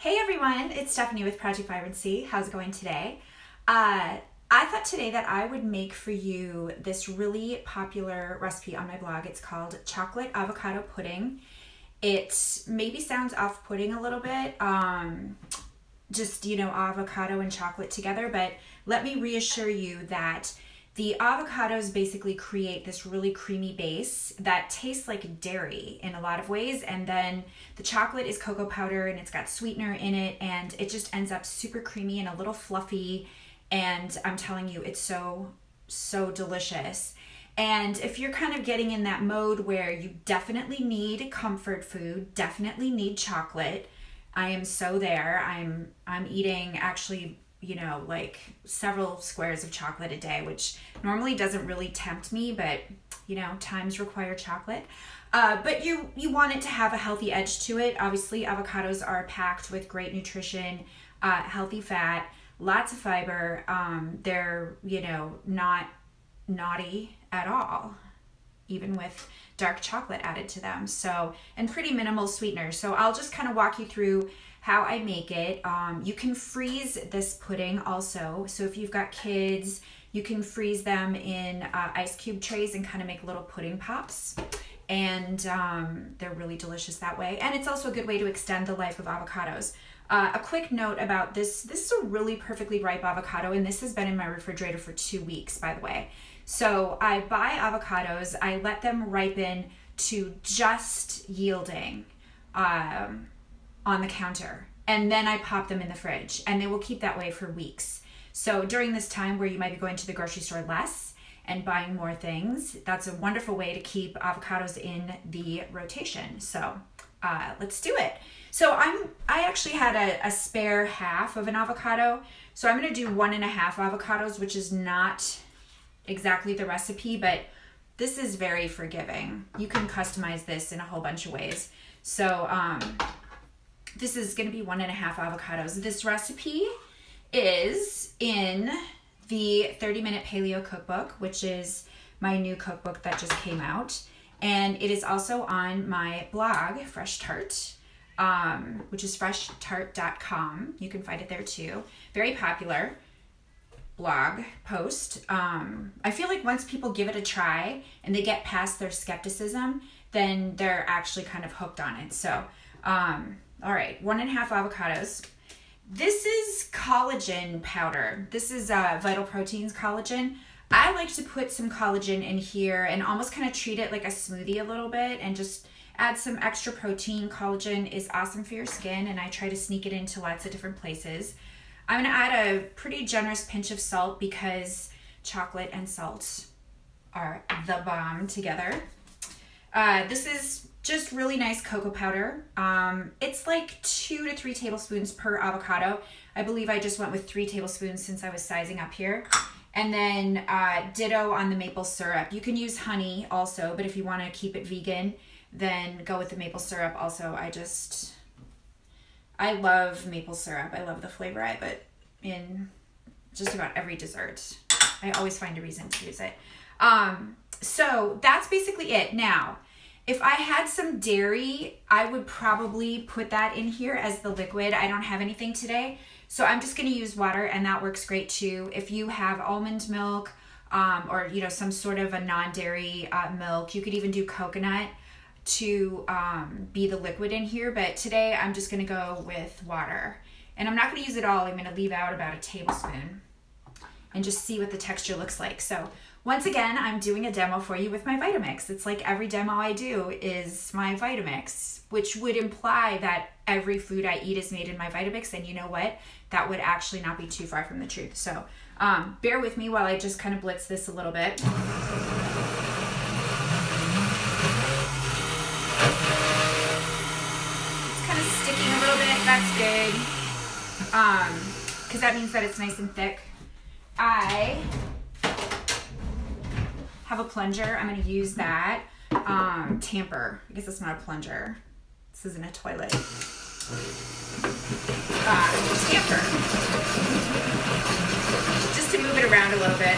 Hey everyone, it's Stephanie with Project Vibrancy. How's it going today? I thought today that I would make for you this really popular recipe on my blog. It's called chocolate avocado pudding. It maybe sounds off-putting a little bit, just, avocado and chocolate together, but let me reassure you that the avocados basically create this really creamy base that tastes like dairy in a lot of ways, and then the chocolate is cocoa powder and it's got sweetener in it, and it just ends up super creamy and a little fluffy, and I'm telling you, it's so delicious. And if you're kind of getting in that mode where you definitely need comfort food, definitely need chocolate, I am so there. I'm eating actually like several squares of chocolate a day, which normally doesn't really tempt me, but times require chocolate. But you want it to have a healthy edge to it. Obviously, avocados are packed with great nutrition, healthy fat, lots of fiber. They're, not naughty at all, even with dark chocolate added to them. So, and pretty minimal sweeteners. So I'll just kind of walk you through how I make it. You can freeze this pudding also. So if you've got kids, you can freeze them in ice cube trays and kind of make little pudding pops. And they're really delicious that way. And it's also a good way to extend the life of avocados. A quick note about this. This is a really perfectly ripe avocado, and this has been in my refrigerator for 2 weeks, by the way. So I buy avocados, I let them ripen to just yielding on the counter, and then I pop them in the fridge, and they will keep that way for weeks. So during this time where you might be going to the grocery store less and buying more things, that's a wonderful way to keep avocados in the rotation. So let's do it. So I actually had a spare half of an avocado, so I'm going to do 1.5 avocados, which is not exactly the recipe, but this is very forgiving. You can customize this in a whole bunch of ways. So this is going to be 1.5 avocados. This recipe is in the 30-minute paleo cookbook, which is my new cookbook that just came out. And it is also on my blog, Fresh Tart, which is freshtart.com. You can find it there too. Very popular blog post. I feel like once people give it a try and they get past their skepticism, then they're actually kind of hooked on it. So, all right, 1.5 avocados. This is collagen powder. This is Vital Proteins collagen. I like to put some collagen in here and almost kind of treat it like a smoothie a little bit and just add some extra protein. Collagen is awesome for your skin, and I try to sneak it into lots of different places. I'm going to add a pretty generous pinch of salt because chocolate and salt are the bomb together. This is just really nice cocoa powder. It's like 2 to 3 tablespoons per avocado. I believe I just went with 3 tablespoons since I was sizing up here. And then ditto on the maple syrup. You can use honey also, but if you want to keep it vegan, then go with the maple syrup. Also, I love maple syrup. I love the flavor of it in just about every dessert. I always find a reason to use it. So that's basically it. Now, if I had some dairy, I would probably put that in here as the liquid. I don't have anything today, so I'm just going to use water, and that works great too. If you have almond milk or some sort of a non-dairy milk, you could even do coconut to be the liquid in here, but today I'm just going to go with water. And I'm not going to use it all. I'm going to leave out about 1 tablespoon and just see what the texture looks like. So once again, I'm doing a demo for you with my Vitamix. It's like every demo I do is my Vitamix, which would imply that every food I eat is made in my Vitamix, and you know what? That would actually not be too far from the truth. So bear with me while I just kind of blitz this a little bit. Sticking a little bit, that's good, because that means that it's nice and thick. I have a plunger. I'm going to use that. Tamper. I guess it's not a plunger. This isn't a toilet. Tamper. Just to move it around a little bit.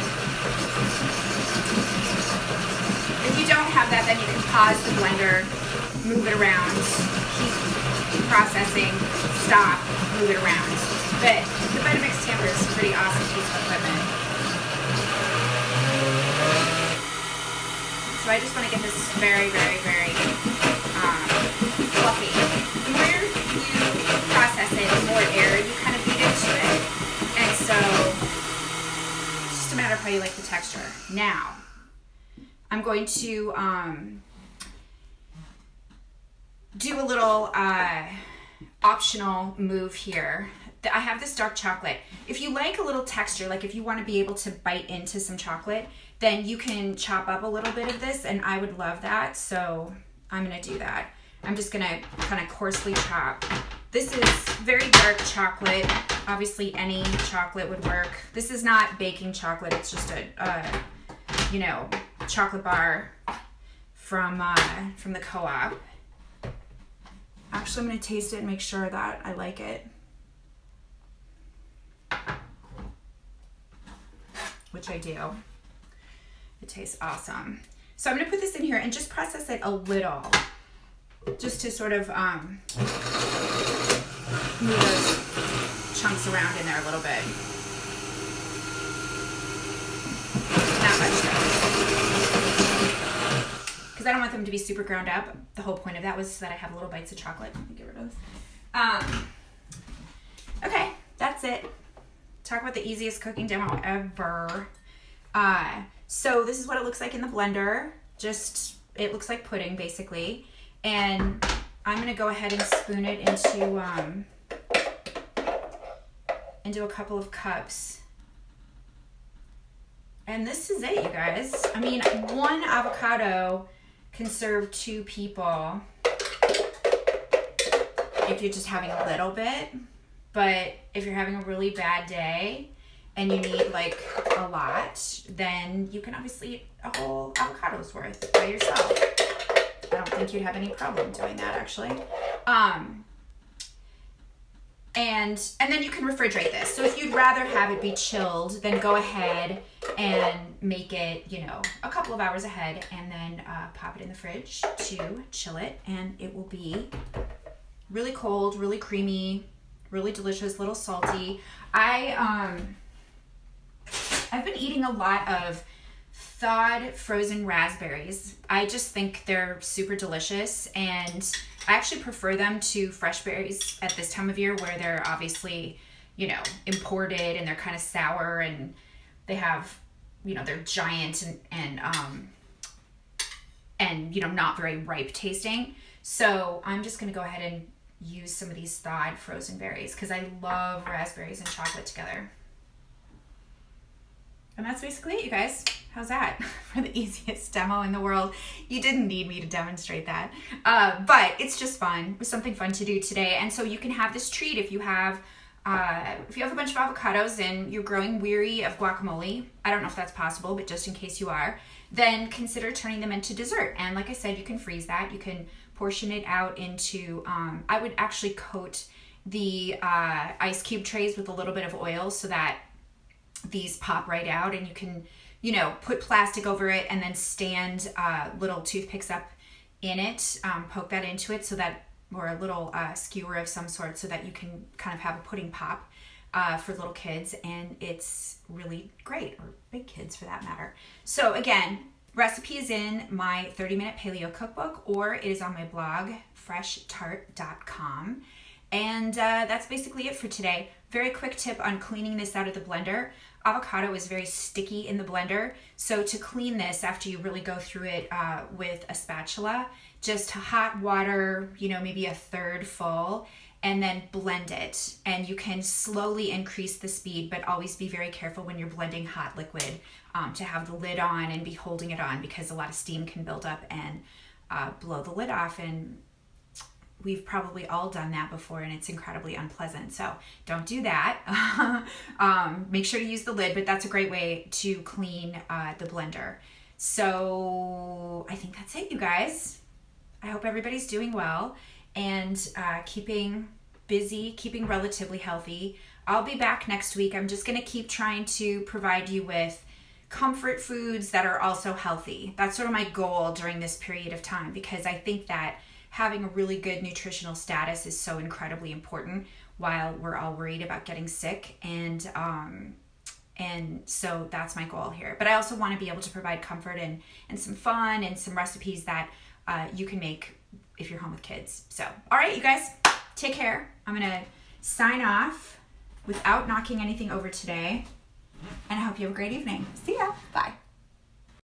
If you don't have that, then you can pause the blender, move it around, keep processing, stop, move it around. But the Vitamix tamper is a pretty awesome piece of equipment. So I just want to get this very, very, very fluffy. The more you process it, the more air you kind of feed into it. And so it's just a matter of how you like the texture. Now, I'm going to do a little optional move here. I have this dark chocolate. If you like a little texture, like if you want to be able to bite into some chocolate, then you can chop up a little bit of this, and I would love that. So I'm gonna do that. I'm just gonna kind of coarsely chop. This is very dark chocolate. Obviously any chocolate would work. This is not baking chocolate. It's just a, you know, chocolate bar from the co-op. Actually, I'm gonna taste it and make sure that I like it. Which I do. It tastes awesome. So I'm gonna put this in here and just process it a little, just to sort of move those chunks around in there a little bit. Not much though, because I don't want them to be super ground up. The whole point of that was so that I have little bites of chocolate. Let me get rid of this. Okay, that's it. Talk about the easiest cooking demo ever. So this is what it looks like in the blender. Just, it looks like pudding basically. And I'm gonna go ahead and spoon it into a couple of cups. And this is it, you guys. I mean, one avocado can serve 2 people if you're just having a little bit. But if you're having a really bad day and you need like a lot, then you can obviously eat a whole avocado's worth by yourself. I don't think you'd have any problem doing that actually. And then you can refrigerate this. So if you'd rather have it be chilled, then go ahead and make it, you know, a couple of hours ahead, and then pop it in the fridge to chill it, and it will be really cold, really creamy, really delicious, little salty. I've been eating a lot of thawed frozen raspberries. I just think they're super delicious, and I actually prefer them to fresh berries at this time of year, where they're obviously, you know, imported and they're kind of sour, and they have, you know, they're giant and you know, not very ripe tasting. So I'm just gonna go ahead and use some of these thawed frozen berries because I love raspberries and chocolate together. And that's basically it, you guys. How's that for the easiest demo in the world? You didn't need me to demonstrate that, but it's just fun. It was something fun to do today. And so you can have this treat if you have a bunch of avocados and you're growing weary of guacamole. I don't know if that's possible, but just in case you are, then consider turning them into dessert. And like I said, you can freeze that. You can portion it out into, I would actually coat the ice cube trays with a little bit of oil so that these pop right out, and you can, you know, put plastic over it and then stand little toothpicks up in it, poke that into it so that, or a little skewer of some sort, so that you can kind of have a pudding pop for little kids, and it's really great, or big kids for that matter. So again, recipe is in my 30-minute paleo cookbook, or it is on my blog, FreshTart.com. And that's basically it for today. Very quick tip on cleaning this out of the blender. Avocado is very sticky in the blender, so to clean this after you really go through it with a spatula, just hot water, you know, maybe a third full, and then blend it. And you can slowly increase the speed, but always be very careful when you're blending hot liquid to have the lid on and be holding it on, because a lot of steam can build up and blow the lid off, and we've probably all done that before, and it's incredibly unpleasant. So don't do that. Make sure to use the lid, but that's a great way to clean the blender. So I think that's it, you guys. I hope everybody's doing well and keeping busy, keeping relatively healthy. I'll be back next week. I'm just gonna keep trying to provide you with comfort foods that are also healthy. That's sort of my goal during this period of time, because I think that having a really good nutritional status is so incredibly important while we're all worried about getting sick. And so that's my goal here. But I also want to be able to provide comfort and some fun and some recipes that you can make if you're home with kids. So, all right, you guys, take care. I'm going to sign off without knocking anything over today. And I hope you have a great evening. See ya. Bye.